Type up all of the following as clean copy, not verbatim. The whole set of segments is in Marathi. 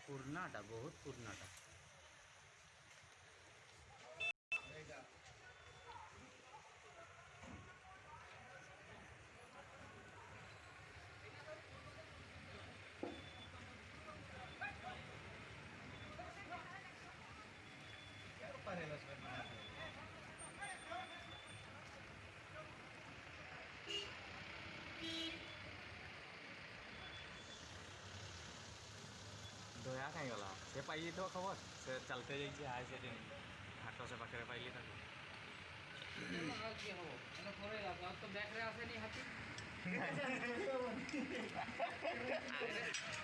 পুরনাটা, বহুত পুরনাটা। दया कहीं गला से पाइए तो खबर से चलते जाइए आए से दिन हाटो से पाखे पाइली था तो बैक रे आसे नहीं हाथी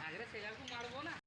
आगरे से को मारबो ना।